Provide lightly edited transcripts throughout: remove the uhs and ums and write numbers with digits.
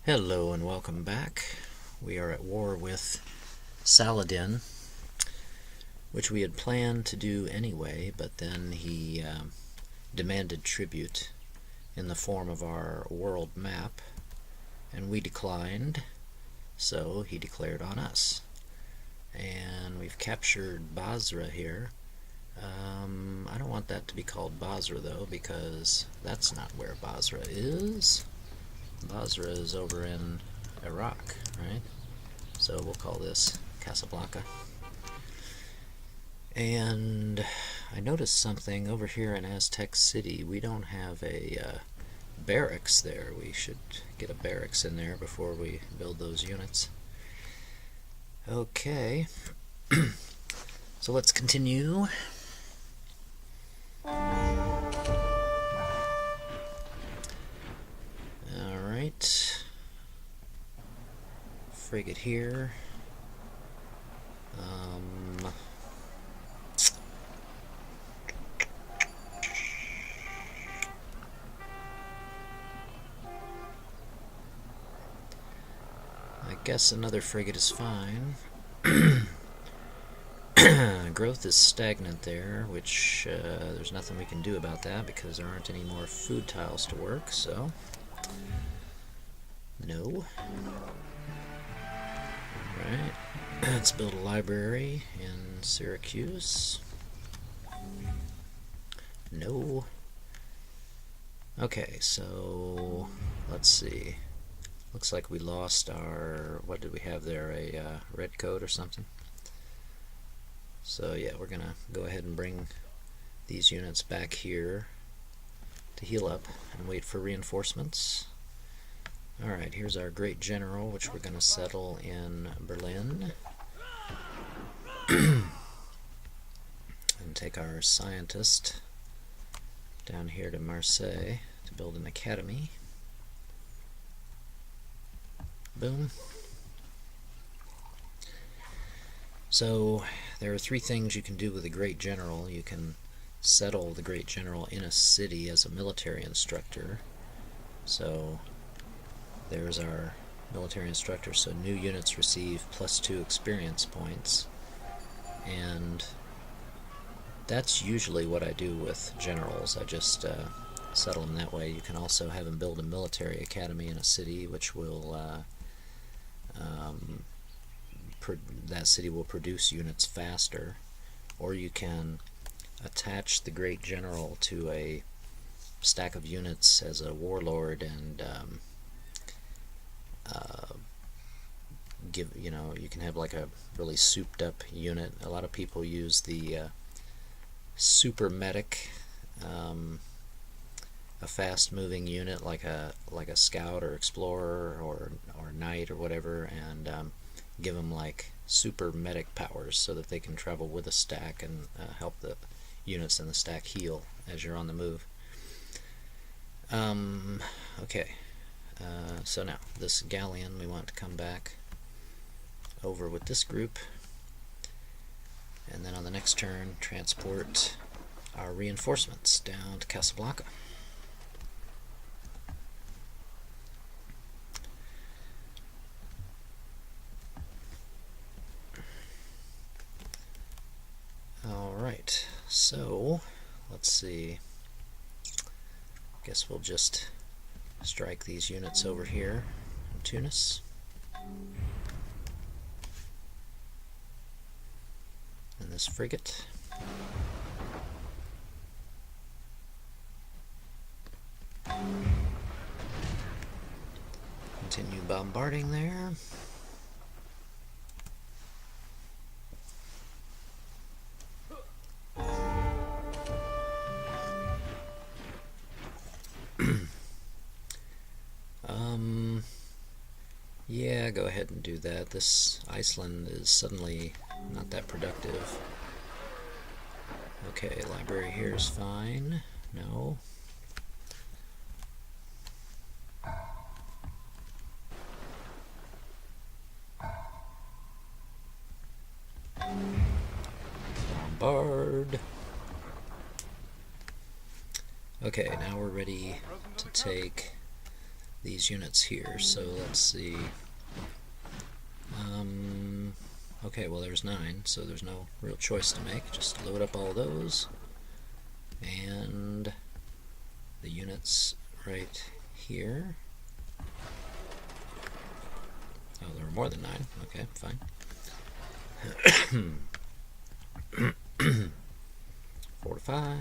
Hello and welcome back. We are at war with Saladin, which we had planned to do anyway, but then he demanded tribute in the form of our world map, and we declined, so he declared on us. And we've captured Basra here. I don't want that to be called Basra though, because that's not where Basra is. Basra is over in Iraq, right? So we'll call this Casablanca. And I noticed something over here in Aztec City. We don't have a barracks there. We should get a barracks in there before we build those units. Okay. So let's continue. Alright. Frigate here. I guess another frigate is fine. Growth is stagnant there, which there's nothing we can do about that because there aren't any more food tiles to work, so no. Alright, let's build a library in Syracuse. No. Okay, so let's see. Looks like we lost our, what did we have there, a red coat or something? So yeah, we're gonna go ahead and bring these units back here to heal up and wait for reinforcements. Alright, here's our great general, which we're gonna settle in Berlin. And take our scientist down here to Marseille to build an academy. Boom. So there are three things you can do with a great general. You can settle the great general in a city as a military instructor. So there's our military instructor. So new units receive +2 experience points. And that's usually what I do with generals. I just settle them that way. You can also have them build a military academy in a city, which will that city will produce units faster. Or you can attach the great general to a stack of units as a warlord and give, you can have like a really souped up unit. A lot of people use the super medic, a fast moving unit like a scout or explorer or knight or whatever, and give them like super medic powers so that they can travel with a stack and help the units in the stack heal as you're on the move. Okay, so now this galleon, we want to come back over with this group, and then on the next turn transport our reinforcements down to Casablanca. Alright, so let's see. Guess we'll just strike these units over here in Tunis. And this frigate. Continue bombarding there. Yeah, go ahead and do that. This Iceland is suddenly not that productive. Okay, library here is fine. No. Bombard. Okay, now we're ready to take these units here. So let's see. Okay, well there's 9, so there's no real choice to make. Just load up all those, and the units right here. Oh, there are more than 9. Okay, fine. Fortify.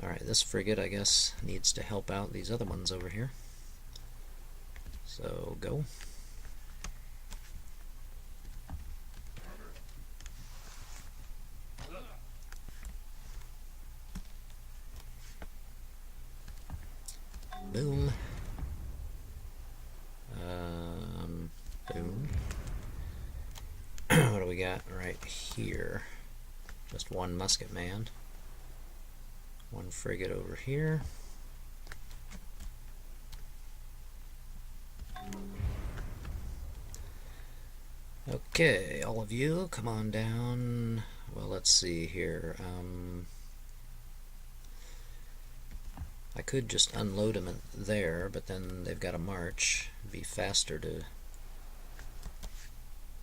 Alright, this frigate, I guess, needs to help out these other ones over here. So, go. Boom. Boom. What do we got right here? Just one musket man. One frigate over here. Okay, all of you, come on down. Well, let's see here. I could just unload them there, but then they've got to march. It'd be faster to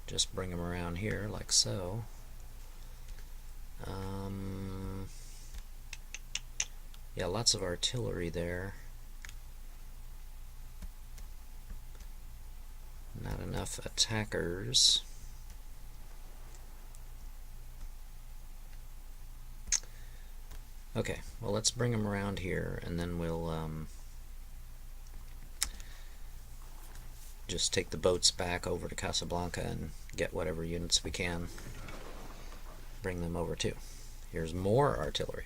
just bring them around here, like so. Yeah, lots of artillery there. Not enough attackers. Okay, well let's bring them around here, and then we'll just take the boats back over to Casablanca and get whatever units we can. Bring them over too. Here's more artillery.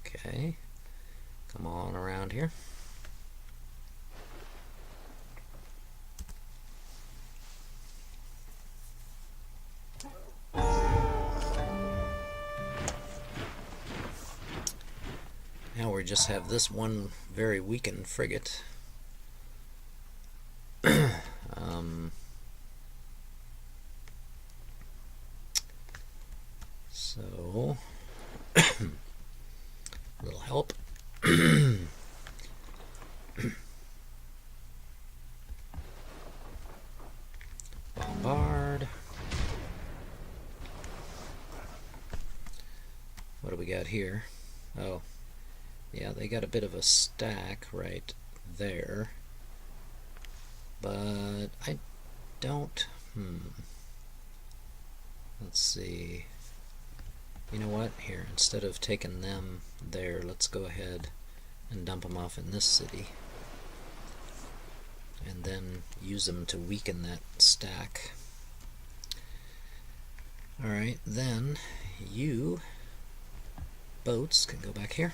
Okay, come on around here. Now we just have this one very weakened frigate. So, a little help. Bombard. What do we got here? Oh, yeah, they got a bit of a stack right there. But I don't... Let's see. You know what? Here, instead of taking them there, let's go ahead and dump them off in this city. And then use them to weaken that stack. Alright, then you boats can go back here.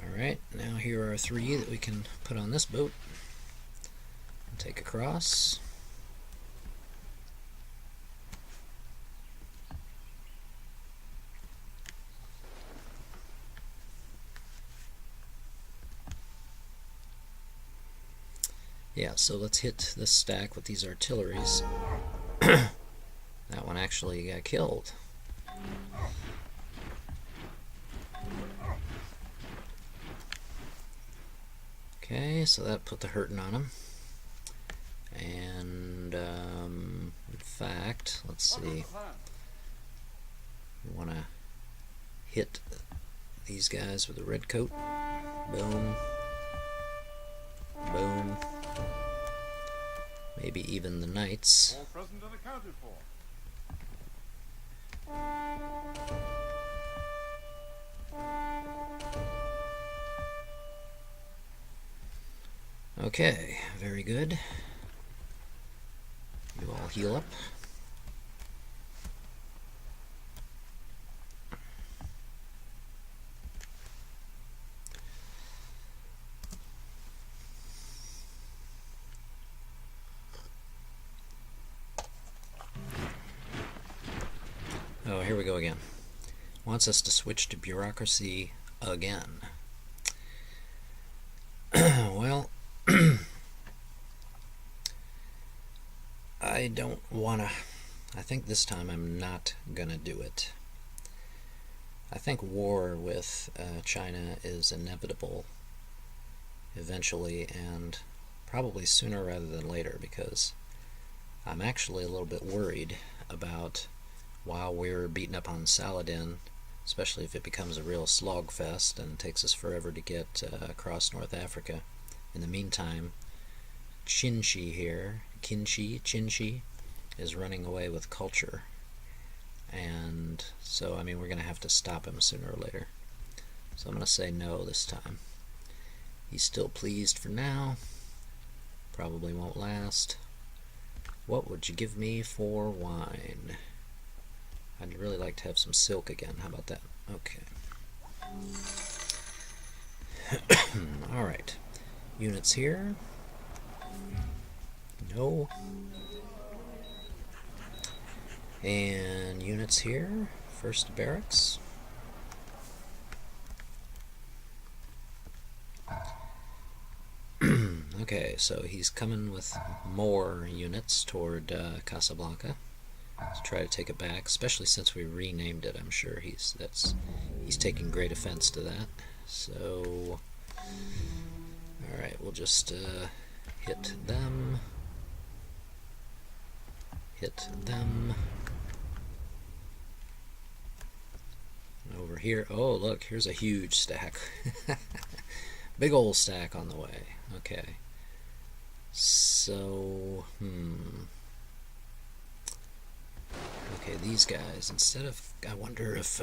Alright, now here are 3 that we can put on this boat and take across. Yeah, so let's hit this stack with these artilleries. That one actually got killed. Okay, so that put the hurting on him. And in fact, let's see. We want to hit these guys with a red coat. Boom. Boom. Maybe even the knights. All present and accounted for. Okay, very good. You all heal up. Oh, here we go again. Wants us to switch to bureaucracy again. Well, I don't wanna. I think this time I'm not gonna do it. I think war with China is inevitable eventually, and probably sooner rather than later, because I'm actually a little bit worried about, while we're beating up on Saladin, especially if it becomes a real slog fest and takes us forever to get across North Africa. In the meantime, Chinchi is running away with culture, and so I mean we're gonna have to stop him sooner or later. So I'm gonna say no this time. He's still pleased for now. Probably won't last. What would you give me for wine? I'd really like to have some silk again. How about that? Okay. Alright. Units here. No. And units here. First barracks. Okay, so he's coming with more units toward Casablanca to try to take it back, especially since we renamed it. I'm sure he's taking great offense to that. So, all right, we'll just hit them. Hit them. Over here. Oh, look, here's a huge stack. Big old stack on the way. Okay. So, okay, these guys, instead of, I wonder if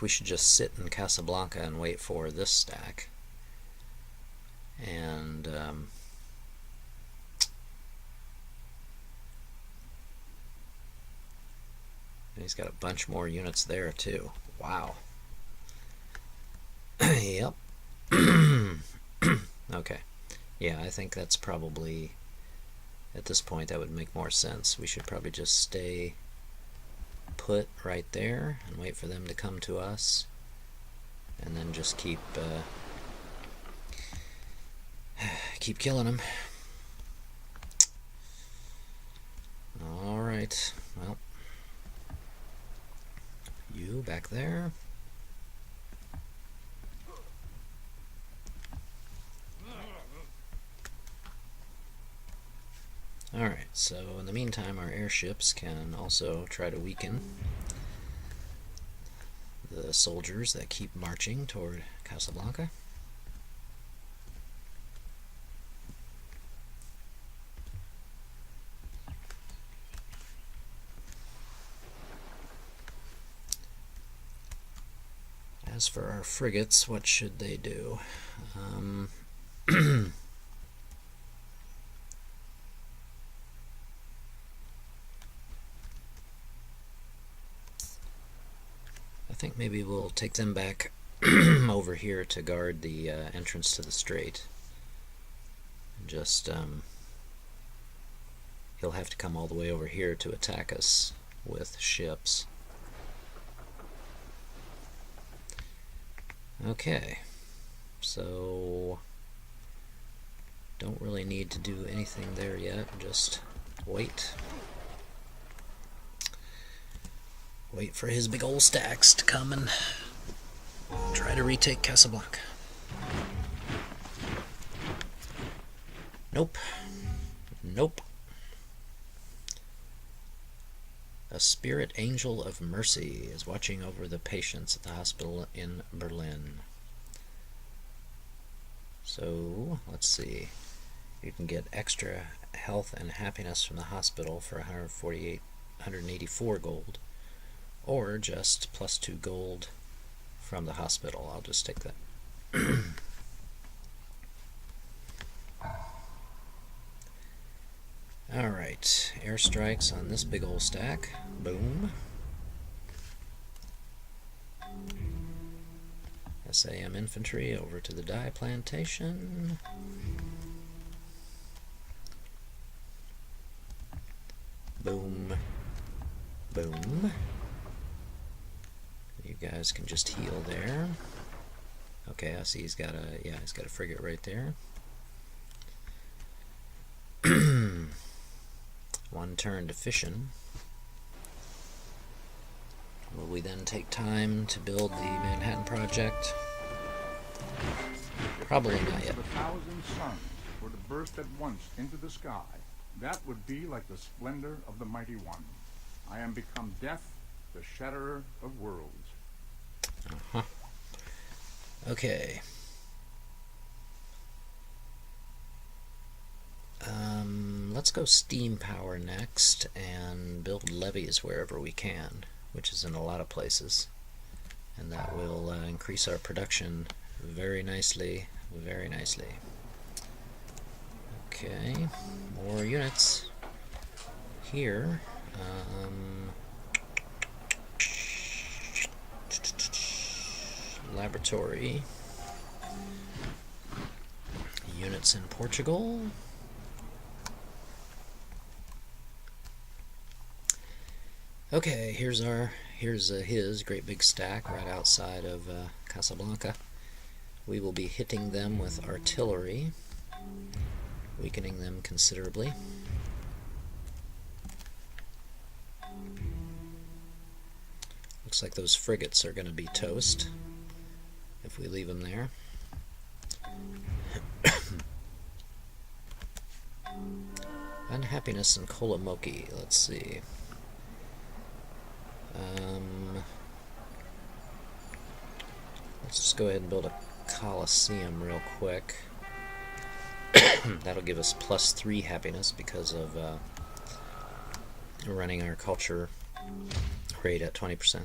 we should just sit in Casablanca and wait for this stack. And he's got a bunch more units there too. Wow. Yep. Okay. Yeah, I think that's probably, at this point, that would make more sense. We should probably just stay put right there and wait for them to come to us, and then just keep killing them. All right. Well, you back there. Alright, so in the meantime our airships can also try to weaken the soldiers that keep marching toward Casablanca. As for our frigates, what should they do? I think maybe we'll take them back over here to guard the entrance to the strait. Just, he'll have to come all the way over here to attack us with ships. Okay, so don't really need to do anything there yet, just wait. Wait for his big old stacks to come and try to retake Casablanca. Nope. Nope. A spirit angel of mercy is watching over the patients at the hospital in Berlin. So, let's see. You can get extra health and happiness from the hospital for 184 gold. Or just +2 gold from the hospital. I'll just take that. Alright, airstrikes on this big old stack. Boom. SAM infantry over to the dye plantation. Boom. Boom. You guys can just heal there. Okay, I see he's got a frigate right there. One turn to fission. Will we then take time to build the Manhattan Project? Probably not yet. If 1,000 suns were to burst at once into the sky, that would be like the splendor of the Mighty One. I am become death, the shatterer of worlds. Uh-huh. Okay. Let's go steam power next and build levees wherever we can, which is in a lot of places. And that will increase our production very nicely, very nicely. Okay, more units here. Laboratory. Units in Portugal. Okay, here's his great big stack right outside of Casablanca. We will be hitting them with artillery, weakening them considerably. Looks like those frigates are going to be toast if we leave them there. Unhappiness in Kolamoki. Let's see. Let's just go ahead and build a Colosseum real quick. That'll give us +3 happiness because of running our culture rate at 20%.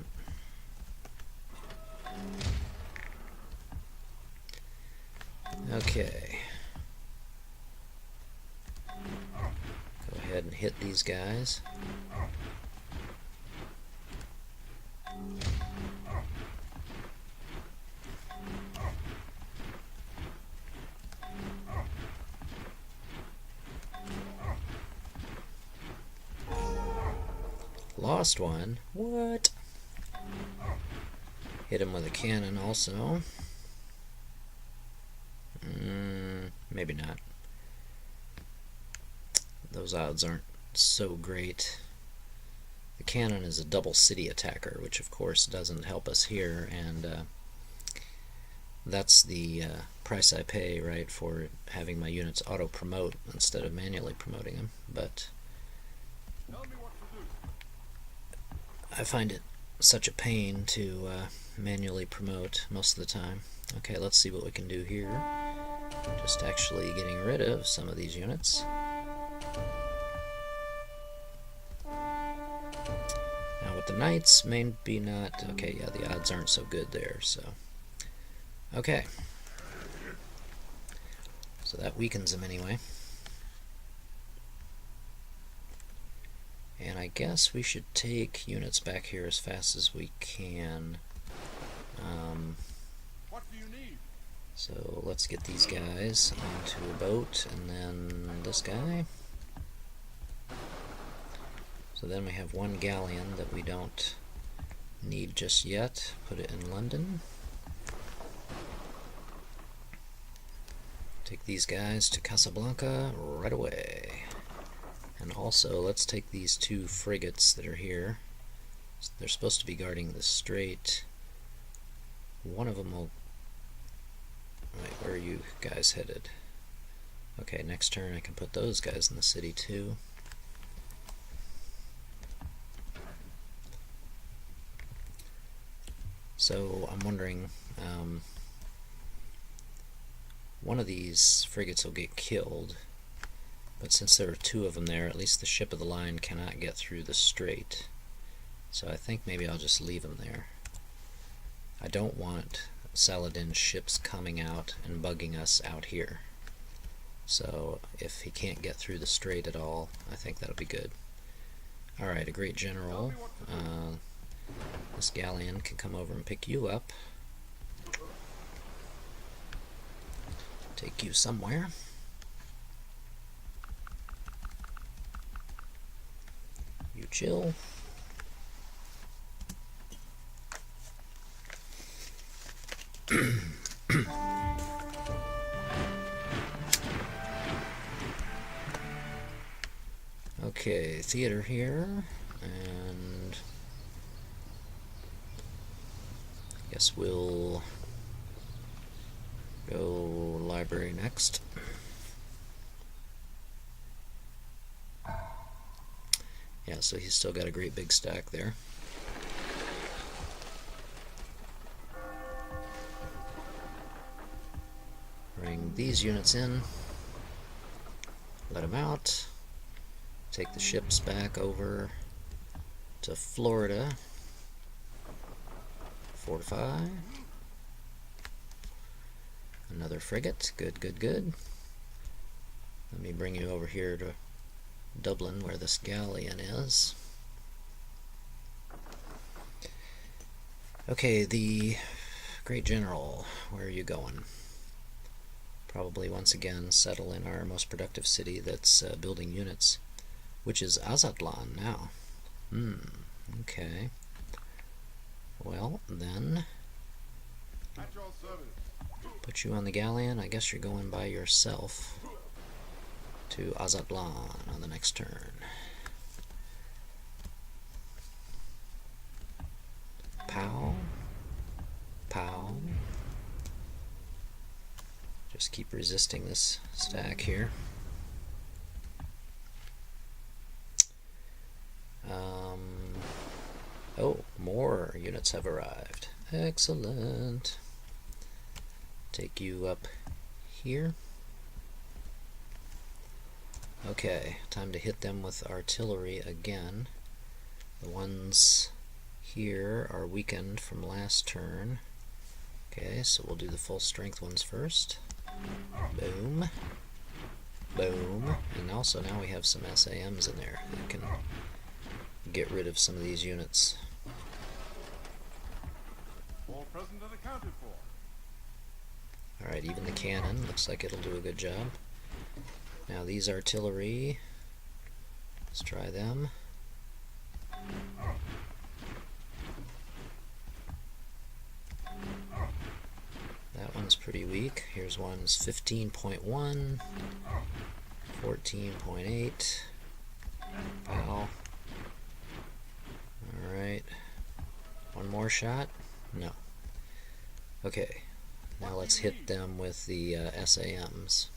Okay. Go ahead and hit these guys. Lost one. What? Hit him with a cannon also. Maybe not. Those odds aren't so great. The cannon is a double city attacker, which of course doesn't help us here, and that's the price I pay, right, for having my units auto-promote instead of manually promoting them. But I find it such a pain to manually promote most of the time. Okay, let's see what we can do here. Just actually getting rid of some of these units. Now with the knights, maybe not. Okay, yeah, the odds aren't so good there, so. Okay. So that weakens them anyway. And I guess we should take units back here as fast as we can. What do you need? So let's get these guys onto a boat, and then this guy. So then we have one galleon that we don't need just yet. Put it in London. Take these guys to Casablanca right away. And also, let's take these 2 frigates that are here. They're supposed to be guarding the strait. One of them will... Wait, where are you guys headed? Okay, next turn I can put those guys in the city too. So I'm wondering, one of these frigates will get killed, but since there are 2 of them there, at least the ship of the line cannot get through the strait. So I think maybe I'll just leave them there. I don't want Saladin's ships coming out and bugging us out here. So if he can't get through the strait at all, I think that'll be good. Alright, a great general. This galleon can come over and pick you up. Take you somewhere. chill. Okay, theater here, and I guess we'll go library next. Yeah, so he's still got a great big stack there. Bring these units in, let them out, take the ships back over to Florida, fortify, another frigate, good, good, good. Let me bring you over here to Dublin where this galleon is. Okay, the Great General, where are you going? Probably once again settle in our most productive city that's building units, which is Azatlan now. Okay. Well, then, put you on the galleon. I guess you're going by yourself to Azatlan on the next turn. Pow. Pow. Just keep resisting this stack here. Oh, more units have arrived. Excellent. Take you up here. Okay, time to hit them with artillery again. The ones here are weakened from last turn. Okay, so we'll do the full strength ones first. Boom. Boom. And also now we have some SAMs in there that can get rid of some of these units. All present and accounted for. Alright, even the cannon looks like it'll do a good job. Now these artillery, let's try them. That one's pretty weak. Here's one's 15.1, 14.8. Pow. Alright. One more shot? No. Okay. Now let's hit them with the SAMs.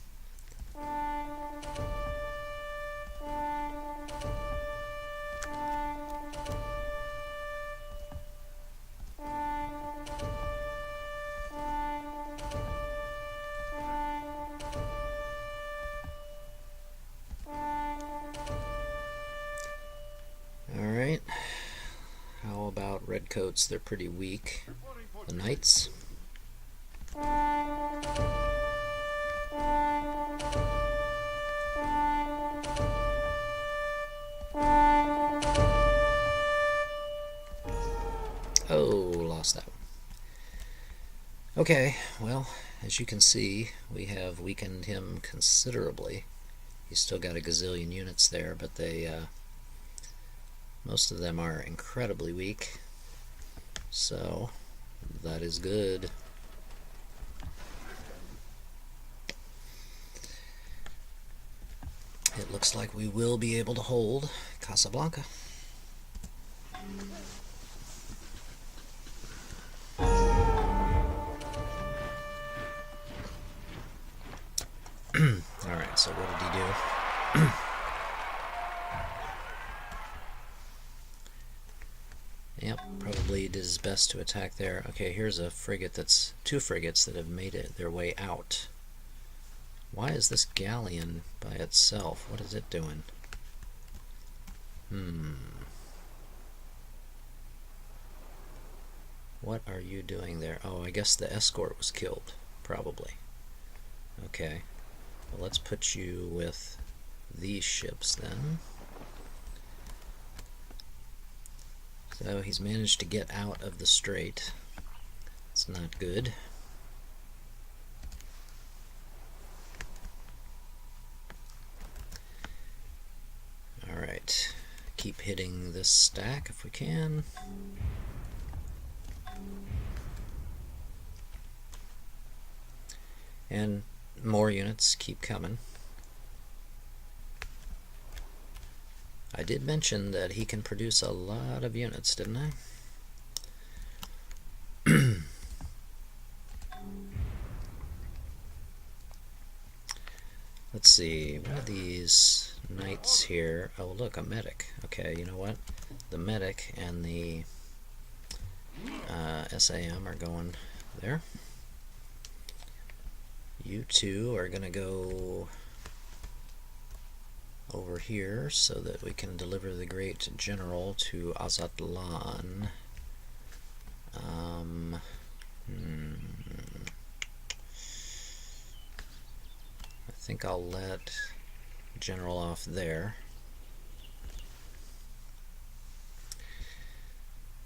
Alright. How about redcoats? They're pretty weak. The knights. Oh, lost that one. Okay, well, as you can see, we have weakened him considerably. He's still got a gazillion units there, but they, most of them are incredibly weak. So, that is good. It looks like we will be able to hold Casablanca. Alright, so what did he do? Yep, probably did his best to attack there. Okay, here's a frigate that's... two frigates that have made it their way out. Why is this galleon by itself? What is it doing? What are you doing there? Oh, I guess the escort was killed. Probably. Okay. Well, let's put you with these ships then. So he's managed to get out of the strait. It's not good. Alright. Keep hitting this stack if we can. And more units keep coming. I did mention that he can produce a lot of units, didn't I? Let's see, one of these knights here. Oh, look, a medic. Okay, you know what? The medic and the SAM are going there. You two are going to go over here so that we can deliver the great general to Azatlan. I think I'll let general off there.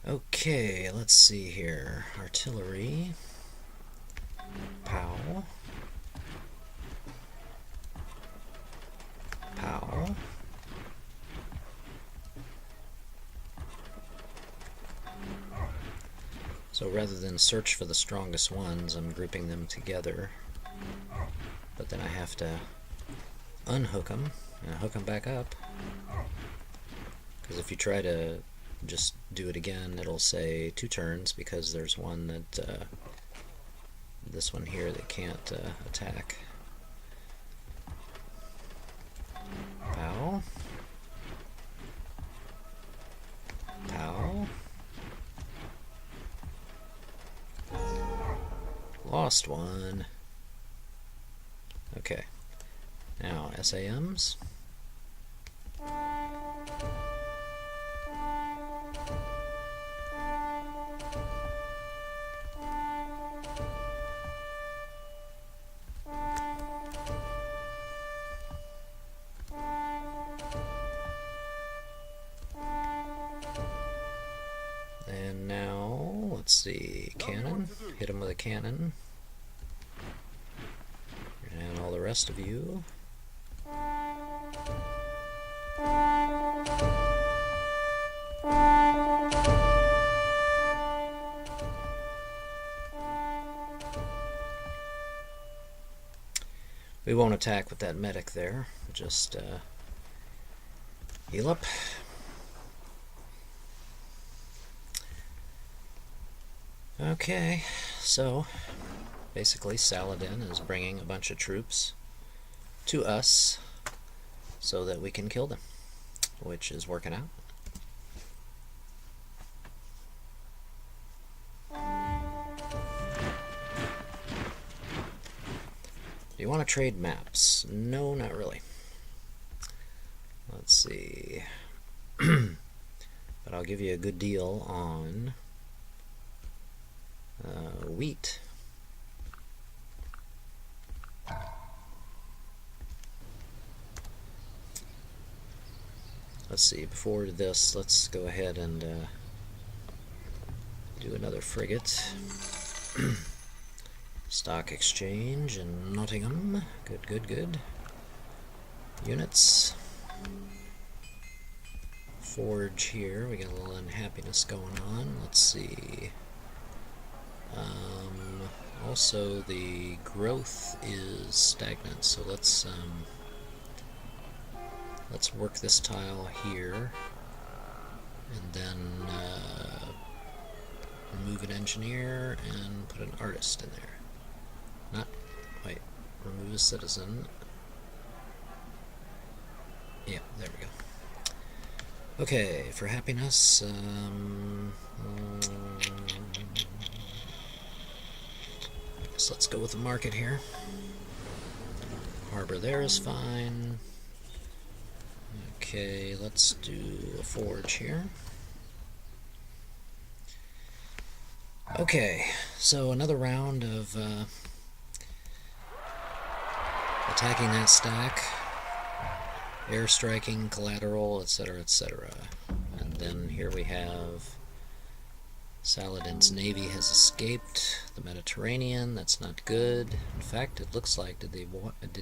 Okay, let's see here. Artillery. Pow. Pow. So rather than search for the strongest ones, I'm grouping them together. But then I have to unhook them and hook them back up. Because if you try to just do it again, it'll say 2 turns, because there's one that, this one here, that can't attack. Pow. Pow. Lost one. Okay. Now, SAMs. And now, let's see, cannon. Hit him with a cannon. And all the rest of you. We won't attack with that medic there. Just heal up. Okay, so basically Saladin is bringing a bunch of troops to us so that we can kill them, which is working out. Do you want to trade maps? No, not really. Let's see. But I'll give you a good deal on wheat. Let's see, before this, let's go ahead and do another frigate. Stock exchange in Nottingham. Good, good, good. Units. Forge here. We got a little unhappiness going on. Let's see. Also, the growth is stagnant, so let's work this tile here, and then remove an engineer and put an artist in there. Wait, remove a citizen. Yeah, there we go. Okay, for happiness, so let's go with the market here. Harbor there is fine. Okay, let's do a forge here. Okay, so another round of attacking that stack, airstriking, collateral, etc., etc. And then here we have Saladin's navy has escaped the Mediterranean. That's not good. In fact, it looks like did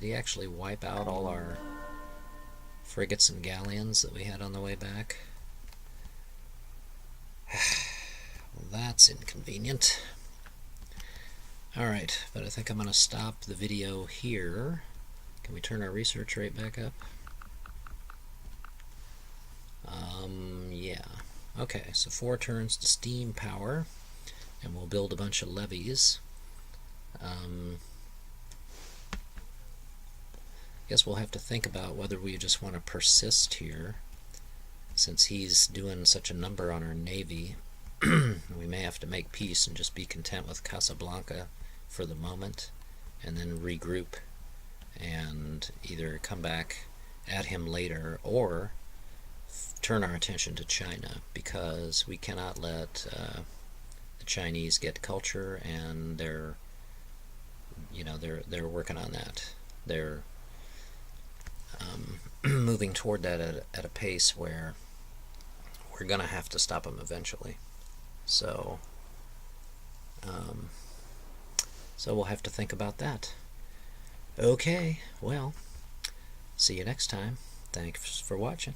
he actually wipe out all our frigates and galleons that we had on the way back? Well, that's inconvenient. Alright, but I think I'm going to stop the video here. Can we turn our research rate back up? Yeah. Okay, so 4 turns to steam power, and we'll build a bunch of levees. Guess we'll have to think about whether we just want to persist here, since he's doing such a number on our navy. We may have to make peace and just be content with Casablanca for the moment, and then regroup and either come back at him later or turn our attention to China, because we cannot let the Chinese get culture, and they're working on that. They're moving toward that at a pace where we're gonna have to stop them eventually. So we'll have to think about that. Okay, well, see you next time. Thanks for watching.